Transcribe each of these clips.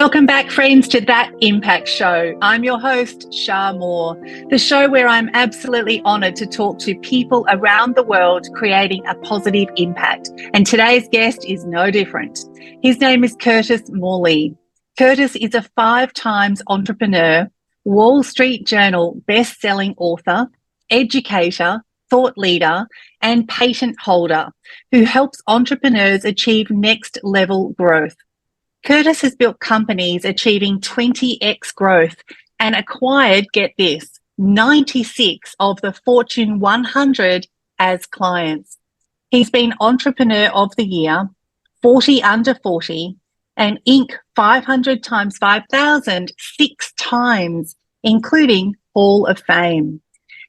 Welcome back, friends, to That Impact Show. I'm your host, Shar Moore, the show where I'm absolutely honoured to talk to people around the world creating a positive impact. And today's guest is no different. His name is Curtis Morley. Curtis is a 5-times entrepreneur, Wall Street Journal best-selling author, educator, thought leader, and patent holder who helps entrepreneurs achieve next-level growth. Curtis has built companies achieving 20x growth and acquired, get this, 96 of the Fortune 100 as clients. He's been Entrepreneur of the Year, 40 Under 40, and Inc. 500 times 5,000 6 times, including Hall of Fame.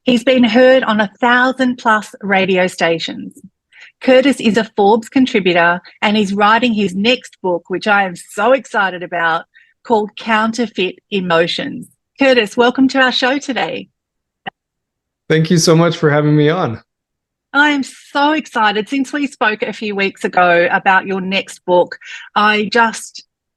He's been heard on 1,000+ radio stations. Curtis is a Forbes contributor and he's writing his next book, which I am so excited about, called Counterfeit Emotions. Curtis, welcome to our show today. Thank you so much for having me on. I am so excited. Since we spoke a few weeks ago about your next book,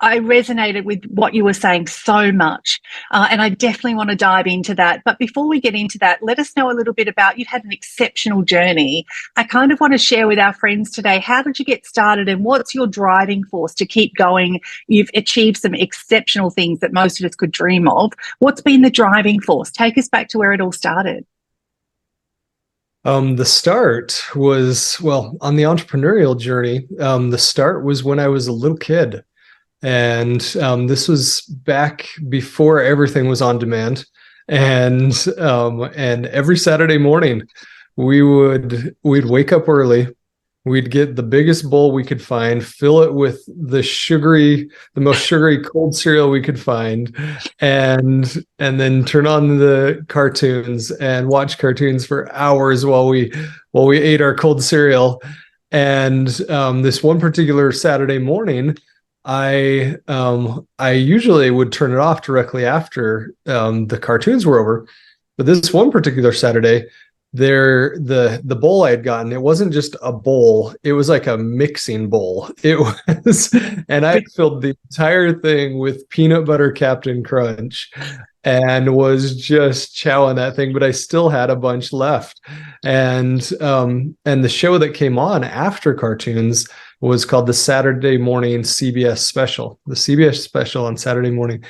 I resonated with what you were saying so much, and I definitely want to dive into that. But before we get into that, let us know a little bit about, you've had an exceptional journey. I kind of want to share with our friends today, how did you get started and what's your driving force to keep going? You've achieved some exceptional things that most of us could dream of. What's been the driving force? Take us back to where it all started. The start was, on the entrepreneurial journey, the start was when I was a little kid. And this was back before everything was on demand. And every Saturday morning, we'd wake up early. We'd get the biggest bowl we could find, fill it with the most sugary cold cereal we could find, and then turn on the cartoons and watch cartoons for hours while we ate our cold cereal. And this one particular Saturday morning, I usually would turn it off directly after the cartoons were over, but this one particular Saturday, the bowl I had gotten, it wasn't just a bowl, it was like a mixing bowl. It was, and I filled the entire thing with peanut butter Captain Crunch and was just chowing that thing, but I still had a bunch left. And the show that came on after cartoons was called the Saturday Morning CBS Special, the CBS Special on Saturday morning.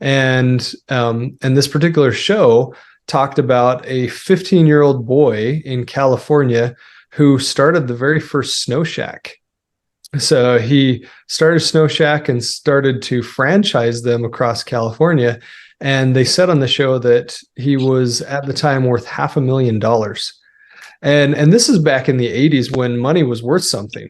And this particular show talked about a 15-year-old boy in California who started the very first snow shack. So he started Snow Shack and started to franchise them across California. And they said on the show that he was at the time worth $500,000. And this is back in the 80s when money was worth something.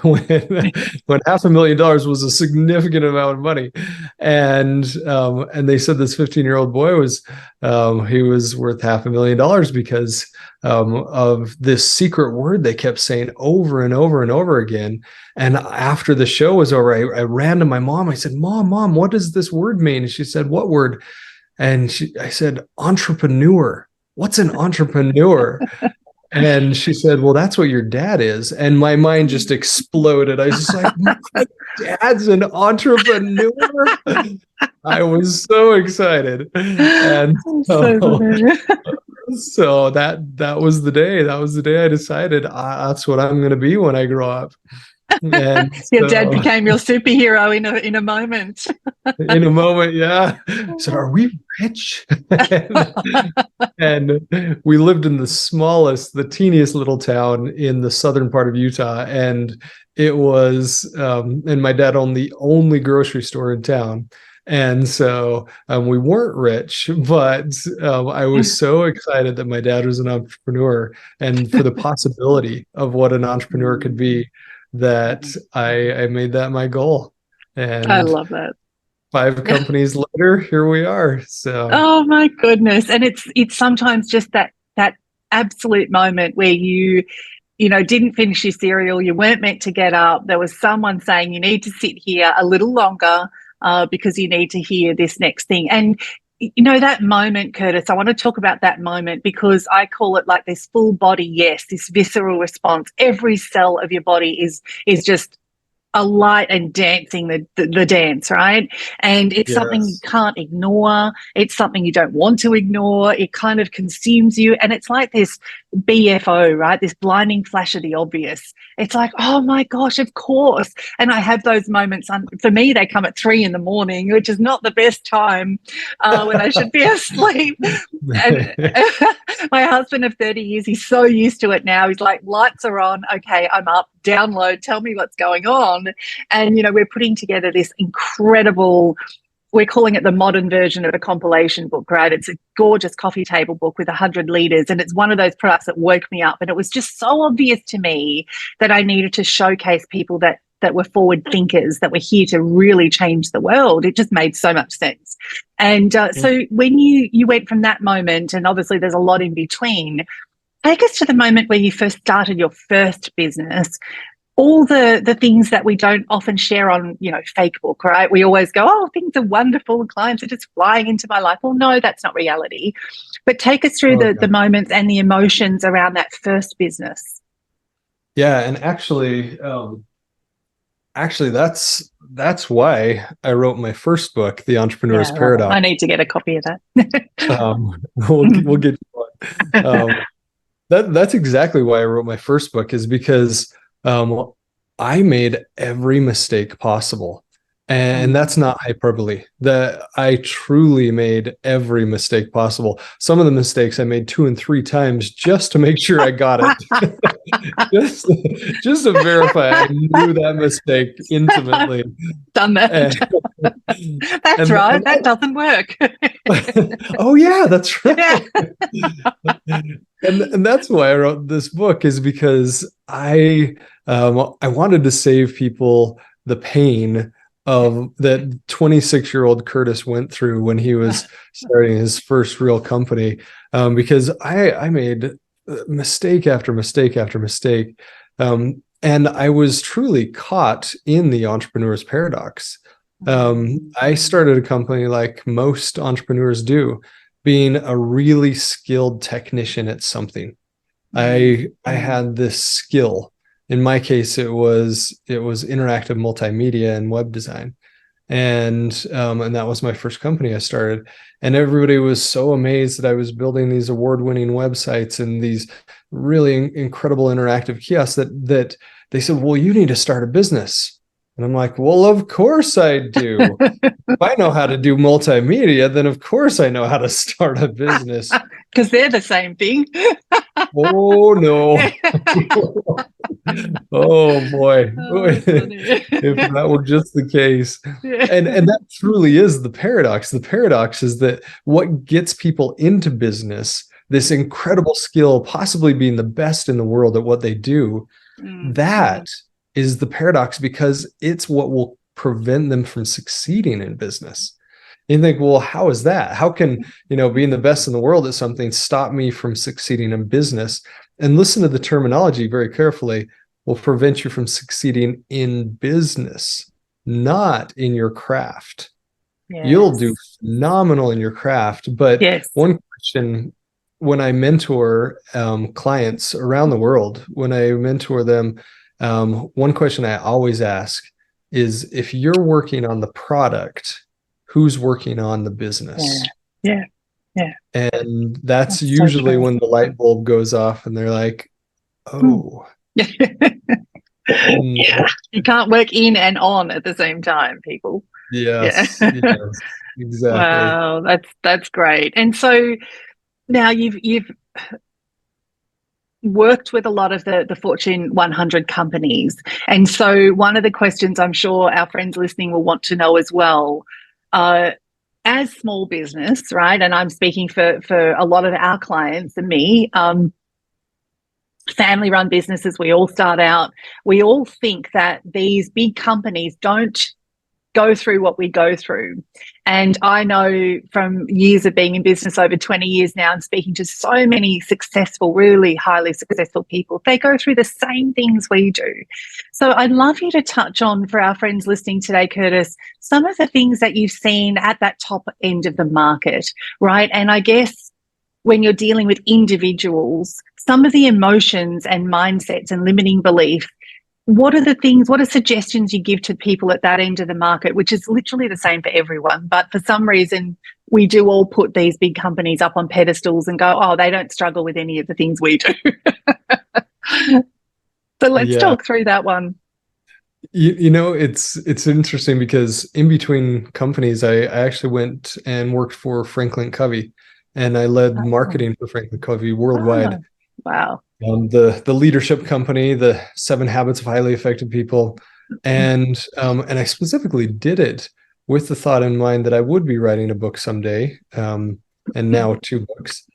when $500,000 was a significant amount of money, and they said this 15-year-old boy was he was worth $500,000 because of this secret word they kept saying over and over and over again. And after the show was over, I ran to my mom. I said, Mom, what does this word mean? And she said, what word? And I said, entrepreneur. What's an entrepreneur? And she said, well, that's what your dad is. And my mind just exploded. I was just like, my dad's an entrepreneur. I was so excited. And so that was the day. That was the day I decided that's what I'm going to be when I grow up. And your dad became your superhero in a moment. In a moment, yeah. So are we rich? and we lived in the teeniest little town in the southern part of Utah. And it was, and my dad owned the only grocery store in town. And so we weren't rich, but I was so excited that my dad was an entrepreneur and for the possibility of what an entrepreneur could be, that I made that my goal. And I love that. 5 companies later, here we are. So, oh my goodness. And it's sometimes just that absolute moment where you didn't finish your cereal, you weren't meant to get up. There was someone saying you need to sit here a little longer because you need to hear this next thing. And that moment, Curtis, I want to talk about that moment because I call it like this full body yes, this visceral response. Every cell of your body is just a light and dancing the dance, right? And it's something you Yes. can't ignore. It's something you don't want to ignore. It kind of consumes you. And it's like this BFO, right? This blinding flash of the obvious. It's like, oh my gosh, of course. And I have those moments. For me, they come at 3 a.m, which is not the best time when I should be asleep. And my husband of 30 years, he's so used to it now. He's like, lights are on. Okay, I'm up. Download. Tell me what's going on. And, we're putting together this incredible, we're calling it the modern version of a compilation book, right? It's a gorgeous coffee table book with 100 leaders. And it's one of those products that woke me up. And it was just so obvious to me that I needed to showcase people that were forward thinkers, that were here to really change the world. It just made so much sense. And so when you went from that moment, and obviously there's a lot in between, take us to the moment where you first started your first business, all the things that we don't often share on, Facebook, right? We always go, oh, things are wonderful, clients are just flying into my life. Well, no, that's not reality. But take us through the moments and the emotions around that first business. Yeah, and actually, that's why I wrote my first book, The Entrepreneur's Paradox. I need to get a copy of that. We'll get you one. That's exactly why I wrote my first book, is because I made every mistake possible. And that's not hyperbole. That I truly made every mistake possible. Some of the mistakes I made 2 and 3 times just to make sure I got it. just to verify I knew that mistake intimately. Done that. That's right. That doesn't work. Oh yeah, that's right. Yeah. And that's why I wrote this book, is because I wanted to save people the pain of that 26-year-old Curtis went through when he was starting his first real company, because I made mistake after mistake after mistake, and I was truly caught in the entrepreneur's paradox. I started a company like most entrepreneurs do, being a really skilled technician at something. I had this skill. In my case, it was interactive multimedia and web design, and that was my first company I started. And everybody was so amazed that I was building these award-winning websites and these really incredible interactive kiosks that they said, "Well, you need to start a business." And I'm like, "Well, of course I do. If I know how to do multimedia, then of course I know how to start a business." Because they're the same thing. Oh no. Oh boy. If that were just the case. Yeah. And that truly is the paradox. The paradox is that what gets people into business, this incredible skill, possibly being the best in the world at what they do, that is the paradox, because it's what will prevent them from succeeding in business. You think, well, how is that? How can, being the best in the world at something stop me from succeeding in business? And listen to the terminology very carefully. Will prevent you from succeeding in business, not in your craft. Yes. You'll do phenomenal in your craft. But one question, when I mentor clients around the world, when I mentor them, one question I always ask is, if you're working on the product, who's working on the business? Yeah. And that's usually when the light bulb goes off and they're like, oh. Yeah. You can't work in and on at the same time, people. Yes, yes, exactly. Wow, that's great. And so now you've worked with a lot of the Fortune 100 companies. And so one of the questions I'm sure our friends listening will want to know as well, as small business, right? And I'm speaking for a lot of our clients and me, family-run businesses, we all start out, we all think that these big companies don't go through what we go through. And I know from years of being in business, over 20 years now, and speaking to so many successful, really highly successful people, they go through the same things we do. So I'd love you to touch on, for our friends listening today, Curtis, some of the things that you've seen at that top end of the market, right? And I guess when you're dealing with individuals, some of the emotions and mindsets and limiting belief what are the things, what are suggestions you give to people at that end of the market, which is literally the same for everyone, but for some reason we do all put these big companies up on pedestals and go, oh, they don't struggle with any of the things we do. So let's Yeah. talk through that one. It's interesting because in between companies, I actually went and worked for Franklin Covey, and I led Oh, marketing for Franklin Covey worldwide. wow. The leadership company, the 7 Habits of Highly Effective People, and I specifically did it with the thought in mind that I would be writing a book someday, and now 2 books,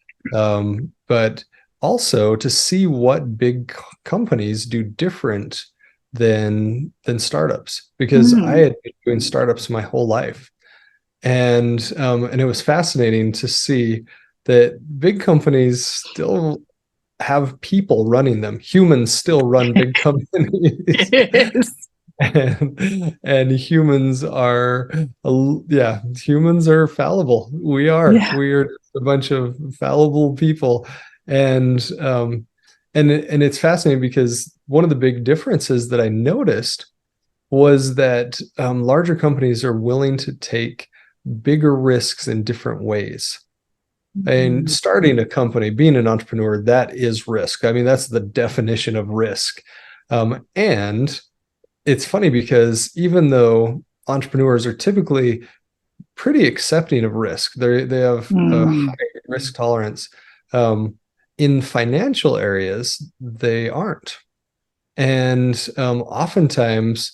but also to see what big companies do different than startups, because I Mm. had been doing startups my whole life, and it was fascinating to see that big companies still have people running them. Humans still run big companies. Yes. And humans are, yeah, humans are fallible. Yeah. We are a bunch of fallible people. And it's fascinating because one of the big differences that I noticed was that larger companies are willing to take bigger risks in different ways. And Mm. starting a company, being an entrepreneur, that is risk. I mean, that's the definition of risk. And it's funny because even though entrepreneurs are typically pretty accepting of risk, they have a high Mm. risk tolerance. Um, in financial areas, they aren't. And oftentimes,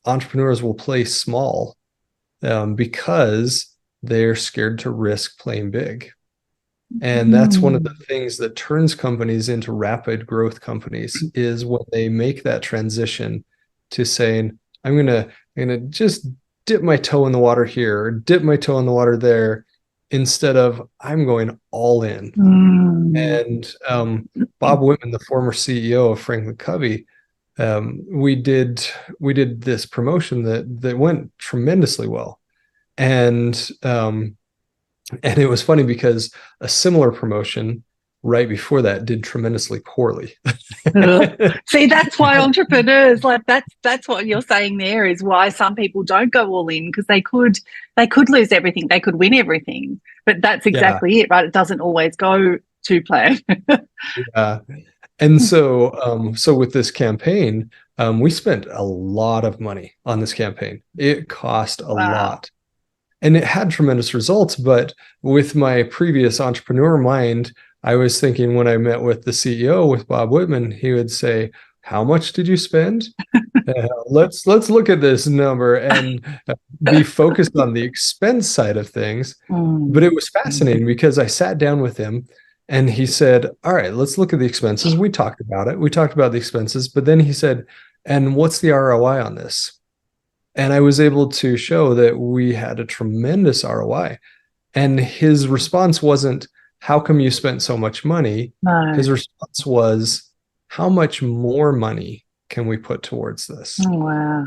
entrepreneurs will play small because they're scared to risk playing big. And that's one of the Mm. things that turns companies into rapid growth companies, is when they make that transition to saying, I'm gonna just dip my toe in the water here, or dip my toe in the water there, instead of I'm going all in. Mm. And Bob Whitman, the former CEO of Franklin Covey, we did this promotion that went tremendously well. And and it was funny because a similar promotion right before that did tremendously poorly. Ugh. See, that's why entrepreneurs, like that's what you're saying there, is why some people don't go all in, because they could lose everything, they could win everything, but that's Yeah, exactly it, right? It doesn't always go to plan. yeah. And so with this campaign, we spent a lot of money on this campaign. It cost a Wow. lot. And it had tremendous results. But with my previous entrepreneur mind, I was thinking, when I met with the CEO, with Bob Whitman, he would say, "How much did you spend? Let's look at this number," and be focused on the expense side of things. But Mm. it was fascinating because I sat down with him and he said, "All right, let's look at the expenses." We talked about it. We talked about the expenses, but then he said, "And what's the ROI on this?" And I was able to show that we had a tremendous ROI. And his response wasn't, "How come you spent so much money?" No. His response was, "How much more money can we put towards this?" Oh, wow.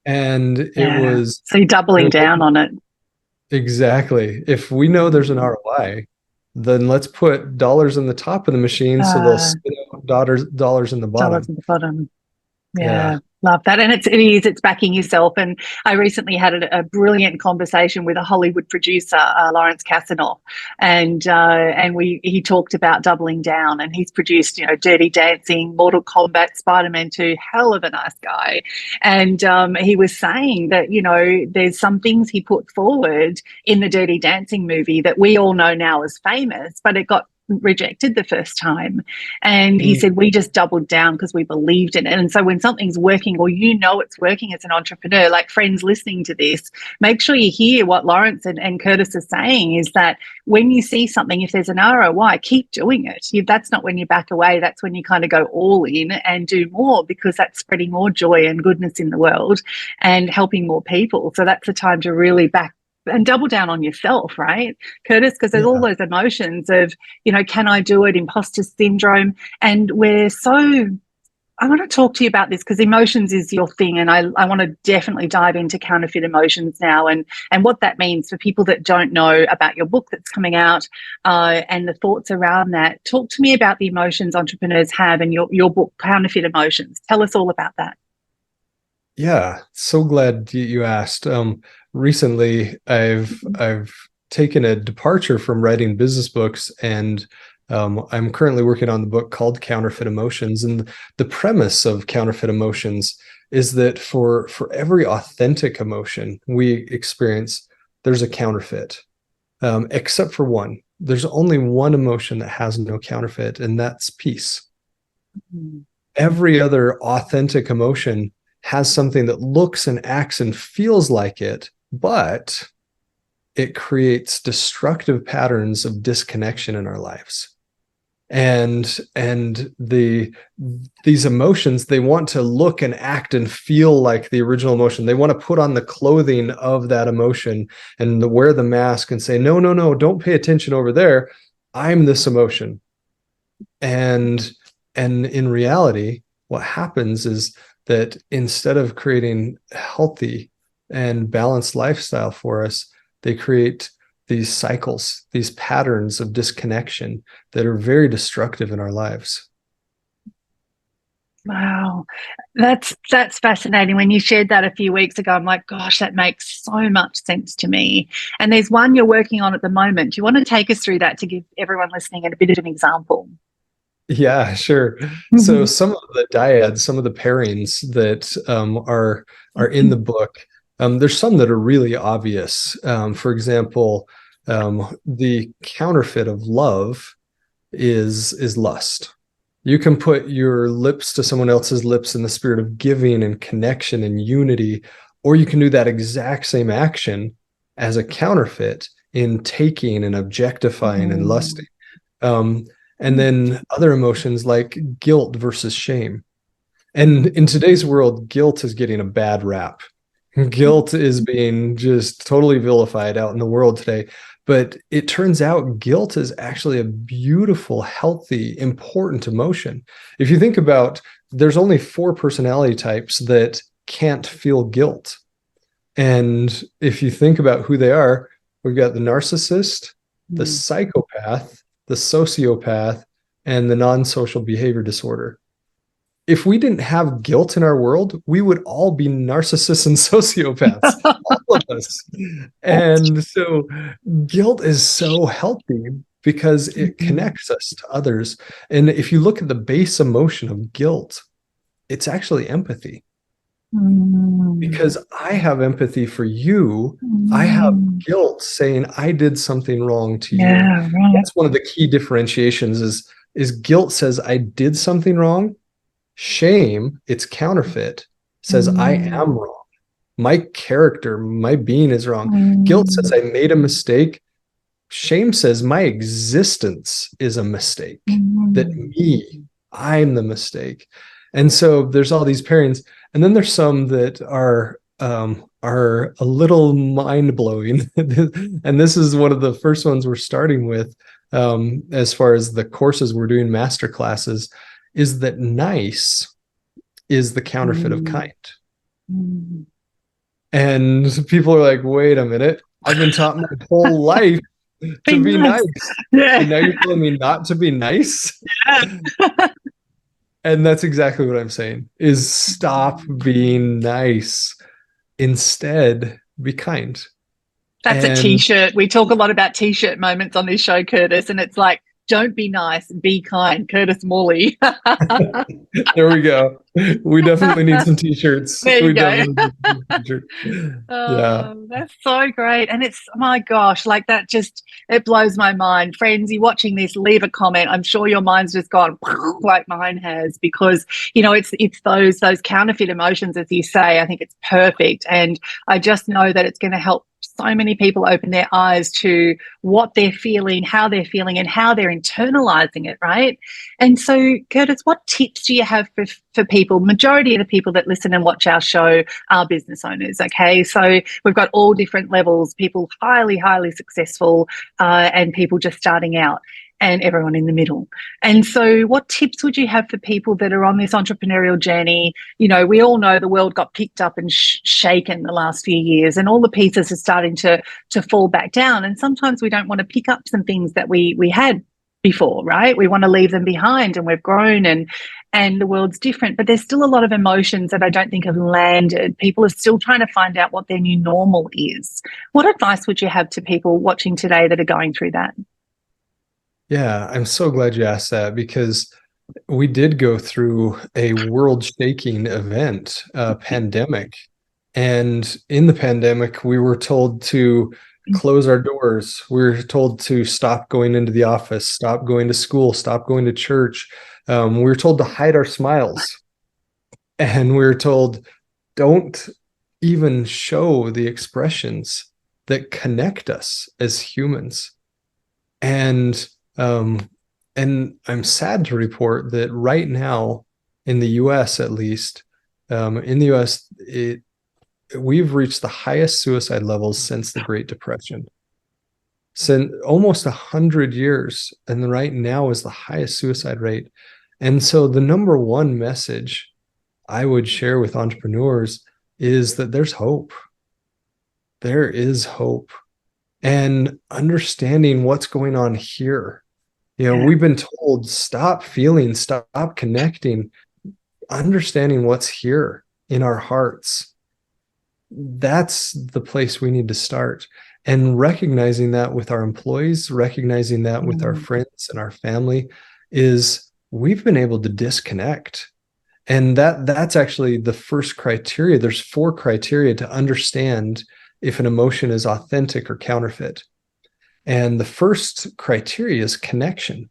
And Yeah. So you're it doubling was down on it. exactly, if we know there's an ROI, then let's put dollars in the top of the machine so they'll Uh, spit out dollars in the dollars bottom. at the bottom. Yeah. Yeah, love that. And it's backing yourself. And I recently had a brilliant conversation with a Hollywood producer, Lawrence Kasanoff, and he talked about doubling down. And he's produced, Dirty Dancing, Mortal Kombat, Spider-Man 2, hell of a nice guy. And he was saying that, there's some things he put forward in the Dirty Dancing movie that we all know now as famous, but it got rejected the first time. And he Mm, said, we just doubled down because we believed in it. And so when something's working, or it's working as an entrepreneur, like friends listening to this, make sure you hear what Lawrence and Curtis are saying, is that when you see something, if there's an ROI, keep doing it. That's not when you back away. That's when you kind of go all in and do more, because that's spreading more joy and goodness in the world and helping more people. So that's the time to really back and double down on yourself, right, Curtis? Because there's all yeah. those emotions of, can I do it? Imposter syndrome. And we're so I want to talk to you about this because emotions is your thing, and I want to definitely dive into counterfeit emotions now and what that means for people that don't know about your book that's coming out and the thoughts around that. Talk to me about the emotions entrepreneurs have and your book, Counterfeit Emotions. Tell us all about that. Yeah, so glad you asked. Recently, I've taken a departure from writing business books, and I'm currently working on the book called Counterfeit Emotions. And the premise of Counterfeit Emotions is that for every authentic emotion we experience, there's a counterfeit, except for one. There's only one emotion that has no counterfeit, and that's peace. Mm. Every other authentic emotion has something that looks and acts and feels like it, but it creates destructive patterns of disconnection in our lives. And these emotions, they want to look and act and feel like the original emotion. They want to put on the clothing of that emotion and wear the mask and say, no, no, no, don't pay attention over there. I'm this emotion. And in reality, what happens is that instead of creating healthy and balanced lifestyle for us, they create these cycles, these patterns of disconnection that are very destructive in our lives. Wow. That's fascinating. When you shared that a few weeks ago, I'm like, gosh, that makes so much sense to me. And there's one you're working on at the moment. Do you want to take us through that to give everyone listening a bit of an example? Yeah, sure. So some of the dyads, some of the pairings that are in the book, there's some that are really obvious. For example, the counterfeit of love is lust. You can put your lips to someone else's lips in the spirit of giving and connection and unity, or you can do that exact same action as a counterfeit in taking and objectifying and lusting. Um, and then other emotions like guilt versus shame. And in today's world, guilt is getting a bad rap. Guilt is being just totally vilified out in the world today. But it turns out guilt is actually a beautiful, healthy, important emotion. If you think about, there's only 4 personality types that can't feel guilt. And if you think about who they are, we've got the narcissist, the psychopath, the sociopath, and the non-social behavior disorder. If we didn't have guilt in our world, we would all be narcissists and sociopaths, all of us. And so guilt is so healthy because it connects us to others. And if you look at the base emotion of guilt, it's actually empathy. Because I have empathy for you, I have guilt saying I did something wrong to you. Yeah, right. That's one of the key differentiations is guilt says I did something wrong. Shame, it's counterfeit, says I am wrong. My character, my being is wrong. Guilt says I made a mistake. Shame says my existence is a mistake, that I'm the mistake. And so there's all these pairings. And then there's some that are a little mind-blowing. And this is one of the first ones we're starting with, as far as the courses we're doing, master classes, is that nice is the counterfeit of kind. And people are like, wait a minute, I've been taught my whole life to be nice. Yeah. And now you're telling me not to be nice? Yeah. And that's exactly what I'm saying, is stop being nice. Instead, be kind. That's a t-shirt. We talk a lot about t-shirt moments on this show, Curtis, and it's like, don't be nice, be kind. Curtis Morley. There we go. We definitely need some t-shirts. There you We go. definitely need some t-shirts. Yeah. That's so great. And it's, my gosh, like that just, it blows my mind. Friends, you're watching this, leave a comment. I'm sure your mind's just gone like mine has, because, you know, it's those counterfeit emotions, as you say. I think it's perfect. And I just know that it's going to help so many people open their eyes to what they're feeling, and how they're internalizing it, right? And so, Curtis, what tips do you have for people? Majority of the people that listen and watch our show are business owners, okay? So we've got all different levels, people highly, highly successful, and people just starting out. and everyone in the middle. And so what tips would you have for people that are on this entrepreneurial journey? You know, we all know the world got picked up and shaken the last few years, and all the pieces are starting to fall back down. And sometimes we don't want to pick up some things that we had before, right? We want to leave them behind, and we've grown, and the world's different, but there's still a lot of emotions that I don't think have landed. People are still trying to find out what their new normal is. What advice would you have to people watching today that are going through that? Yeah, I'm so glad you asked that, because we did go through a world-shaking event, a pandemic. And in the pandemic, we were told to close our doors. We were told to stop going into the office, stop going to school, stop going to church. We were told to hide our smiles. And we were told, don't even show the expressions that connect us as humans. And I'm sad to report that right now, in the US at least, in the US, we've reached the highest suicide levels since the Great Depression, since almost 100 years, and right now is the highest suicide rate. And so the number one message I would share with entrepreneurs is that there's hope. There is hope. And understanding what's going on here. We've been told, stop feeling, stop connecting, understanding what's here in our hearts. That's the place we need to start. And recognizing that with our employees, recognizing that with our friends and our family, is we've been able to disconnect. And that's actually the first criteria. There's 4 criteria to understand if an emotion is authentic or counterfeit. And the first criteria is connection.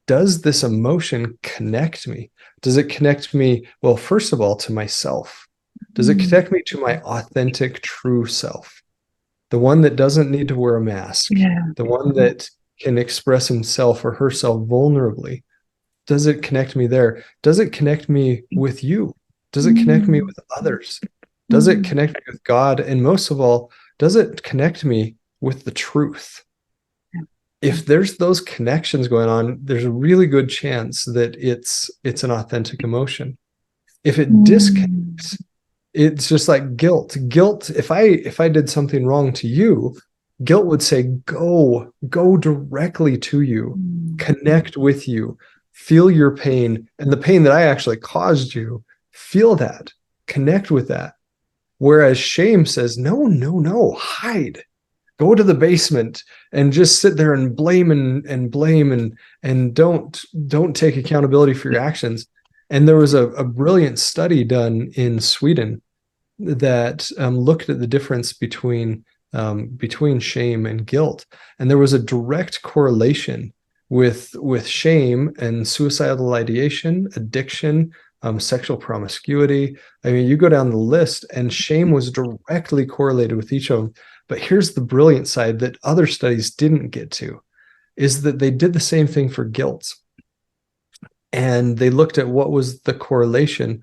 Does this emotion connect me? Does it connect me, well, first of all, to myself? Does it connect me to my authentic, true self? The one that doesn't need to wear a mask, the one that can express himself or herself vulnerably. Does it connect me there? Does it connect me with you? Does it connect me with others? Does it connect me with God? And most of all, does it connect me with the truth? If there's those connections going on, there's a really good chance that it's an authentic emotion. If it disconnects, it's just like guilt. Guilt, if I did something wrong to you, guilt would say, go directly to you, connect with you, feel your pain, and the pain that I actually caused you, feel that, connect with that. Whereas shame says, no, hide. Go to the basement and just sit there and blame and don't take accountability for your actions. And there was a brilliant study done in Sweden that looked at the difference between shame and guilt, and there was a direct correlation with shame and suicidal ideation, addiction, sexual promiscuity. I mean, you go down the list, and shame was directly correlated with each of them. But here's the brilliant side that other studies didn't get to, is that they did the same thing for guilt. And they looked at what was the correlation.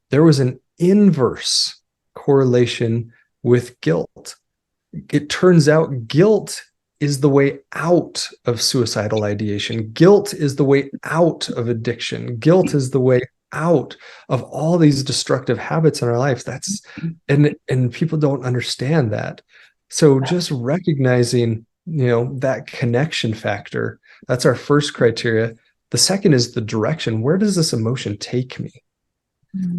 There was an inverse correlation with guilt. It turns out guilt is the way out of suicidal ideation. Guilt is the way out of addiction. Guilt is the way out of all these destructive habits in our life. And people don't understand that. So just recognizing, that connection factor, that's our first criteria. The second is the direction. Where does this emotion take me?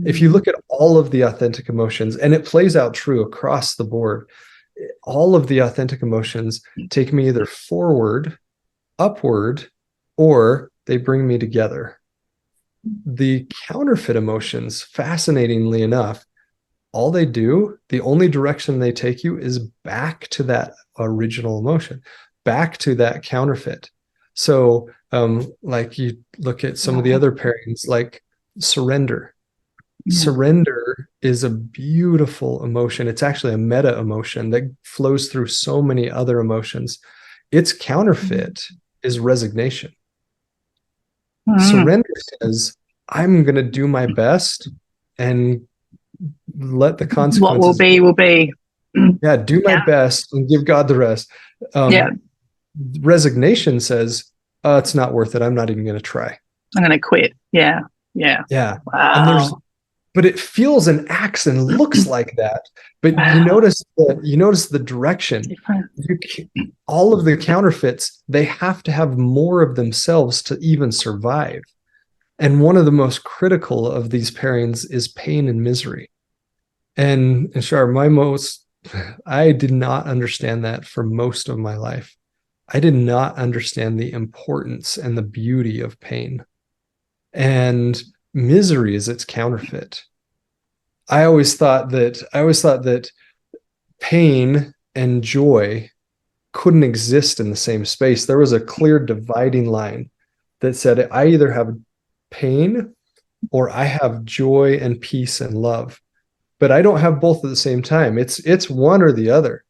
If you look at all of the authentic emotions, and it plays out true across the board, all of the authentic emotions take me either forward, upward, or they bring me together. The counterfeit emotions, fascinatingly enough, all they do, the only direction they take you is back to that original emotion, back to that counterfeit. So, like you look at some of the other pairings, like surrender. Surrender is a beautiful emotion. It's actually a meta emotion that flows through so many other emotions. Its counterfeit is resignation. Surrender says, I'm going to do my best and let the consequences. Will be. Yeah, do my best and give God the rest. Resignation says, It's not worth it. I'm not even going to try. I'm going to quit. Yeah. Yeah. Yeah. And Wow. but it feels and acts and looks like that. But Wow. you notice the direction. Different. All of the counterfeits, they have to have more of themselves to even survive. And one of the most critical of these pairings is pain and misery. And Shar, I did not understand that for most of my life. I did not understand the importance and the beauty of pain. And misery is its counterfeit. I always thought that pain and joy couldn't exist in the same space. There was a clear dividing line that said I either have pain or I have joy and peace and love. But I don't have both at the same time. It's one or the other.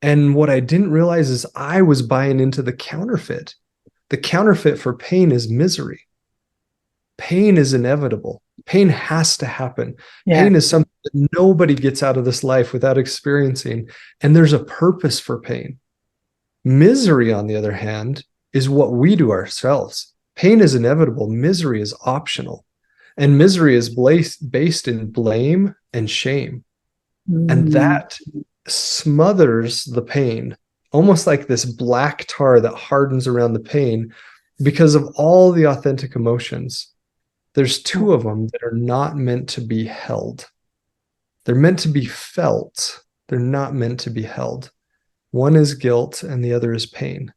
And what I didn't realize is I was buying into the counterfeit. The counterfeit for pain is misery. Pain is inevitable. Pain has to happen. Yeah. Pain is something that nobody gets out of this life without experiencing. And there's a purpose for pain. Misery, on the other hand, is what we do ourselves. Pain is inevitable. Misery is optional. And misery is based in blame and shame. And that smothers the pain, almost like this black tar that hardens around the pain because of all the authentic emotions. There's two of them that are not meant to be held. They're meant to be felt. They're not meant to be held. One is guilt and the other is pain.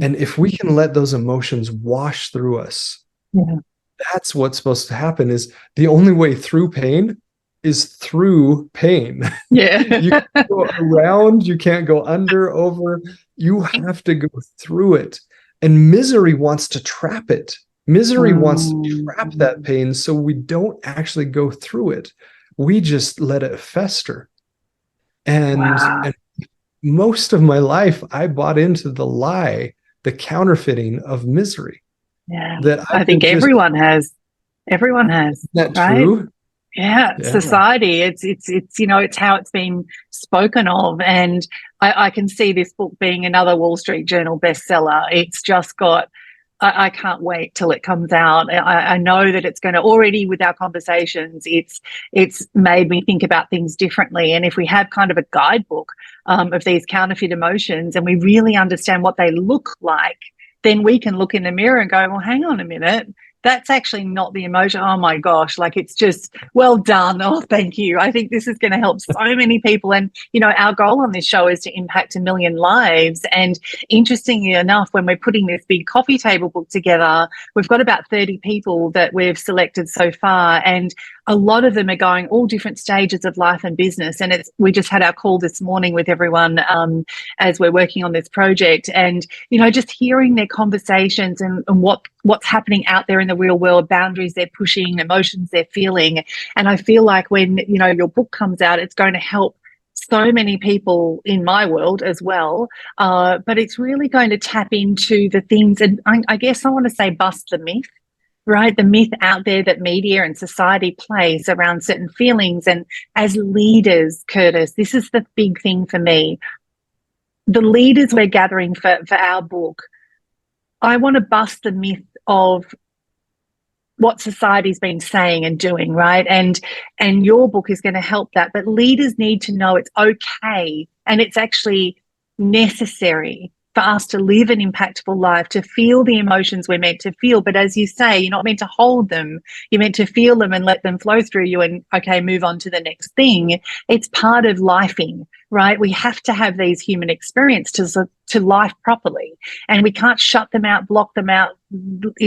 And if we can let those emotions wash through us, that's what's supposed to happen. Is the only way through pain is through pain. Yeah. You can't go around, you can't go under, over. You have to go through it. And misery wants to trap it. Misery wants to trap that pain so we don't actually go through it. We just let it fester. And most of my life, I bought into the lie, the counterfeiting of misery. Yeah. That I think everyone has. Everyone has. Isn't that right? true? Yeah, society. It's how it's been spoken of, and I can see this book being another Wall Street Journal bestseller. It's just got. I can't wait till it comes out. I know that it's going to already with our conversations. It's made me think about things differently. And if we have kind of a guidebook of these counterfeit emotions, and we really understand what they look like, then we can look in the mirror and go, well, hang on a minute. That's actually not the emotion. Oh my gosh, like it's just well done. Oh, thank you. I think this is going to help so many people. And, our goal on this show is to impact 1 million lives. And interestingly enough, when we're putting this big coffee table book together, we've got about 30 people that we've selected so far. And a lot of them are going all different stages of life and business. And we just had our call this morning with everyone as we're working on this project. And, just hearing their conversations and what's happening out there in the real world, boundaries they're pushing, emotions they're feeling. And I feel like when, your book comes out, it's going to help so many people in my world as well. But it's really going to tap into the things. And I guess I want to say bust the myth. Right, the myth out there that media and society plays around certain feelings. And as leaders, Curtis, this is the big thing for me. The leaders we're gathering for our book, I want to bust the myth of what society's been saying and doing, right? And your book is going to help that. But leaders need to know it's okay and it's actually necessary for us to live an impactful life, to feel the emotions we're meant to feel. But as you say, you're not meant to hold them. You're meant to feel them and let them flow through you and, okay, move on to the next thing. It's part of lifing, right? We have to have these human experiences to life properly. And we can't shut them out, block them out,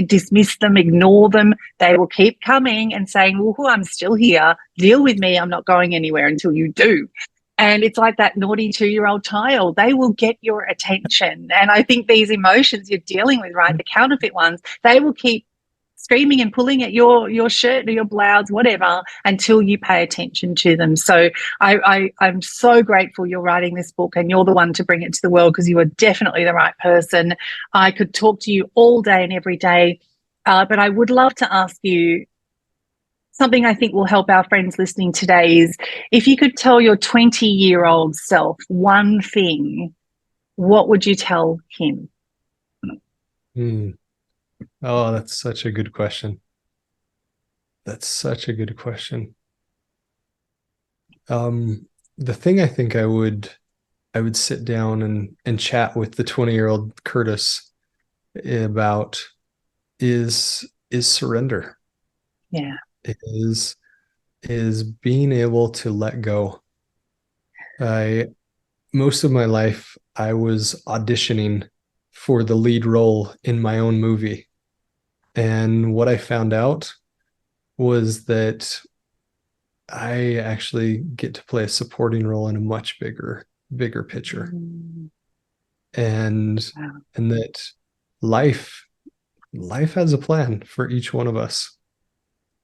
dismiss them, ignore them. They will keep coming and saying, well, I'm still here. Deal with me. I'm not going anywhere until you do. And it's like that naughty 2-year-old child. They will get your attention. And I think these emotions you're dealing with, right, the counterfeit ones, they will keep screaming and pulling at your shirt or your blouse, whatever, until you pay attention to them. So I'm so grateful you're writing this book and you're the one to bring it to the world, because you are definitely the right person. I could talk to you all day and every day, but I would love to ask you something I think will help our friends listening today is, if you could tell your 20-year-old self one thing, what would you tell him? Hmm. Oh, that's such a good question. That's such a good question. Um, the thing I think I would sit down and chat with the 20-year-old Curtis about is surrender. Yeah. Is is being able to let go. I Most of my life I was auditioning for the lead role in my own movie. And what I found out was that I actually get to play a supporting role in a much bigger picture. Mm, And wow. and that life life has a plan for each one of us.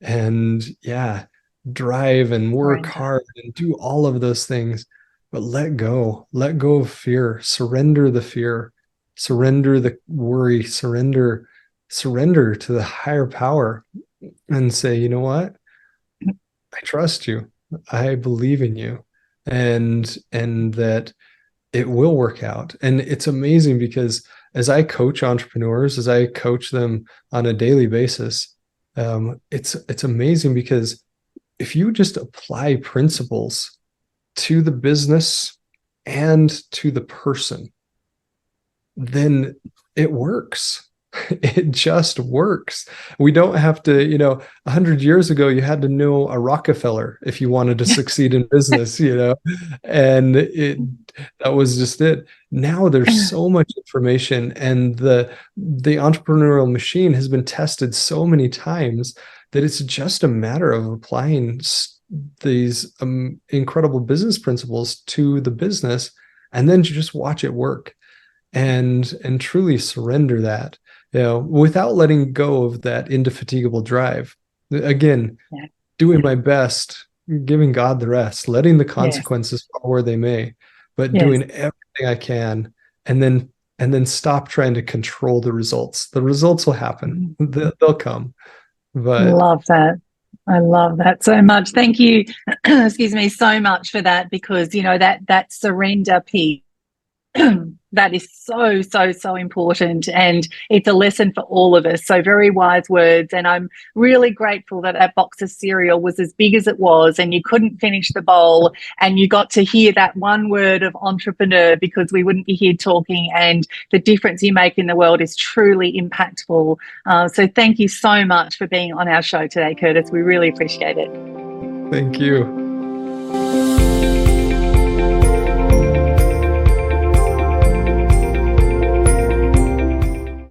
And yeah, drive and work Surrender. hard and do all of those things, but let go of fear, surrender the fear, surrender the worry, surrender to the higher power and say, you know what? I trust you. I believe in you. And that it will work out. And it's amazing because as I coach entrepreneurs, as I coach them on a daily basis, it's amazing because if you just apply principles to the business and to the person, then it works. It just works. We don't have to, 100 years ago, you had to know a Rockefeller if you wanted to succeed in business, and that was just it. Now there's so much information, and the entrepreneurial machine has been tested so many times that it's just a matter of applying these incredible business principles to the business, and then just watch it work and truly surrender that, without letting go of that indefatigable drive. Again, Yeah. doing my best, giving God the rest, letting the Yes. consequences fall where they may, but Yes. doing everything I can, and then stop trying to control the results. The results will happen. Mm. They'll come. But Love that. I love that so much. Thank you, excuse me, so much for that, because that surrender piece that is so, so, so important. And it's a lesson for all of us. So, very wise words. And I'm really grateful that that box of cereal was as big as it was and you couldn't finish the bowl and you got to hear that one word of entrepreneur, because we wouldn't be here talking. And the difference you make in the world is truly impactful. So, thank you so much for being on our show today, Curtis. We really appreciate it. thank you.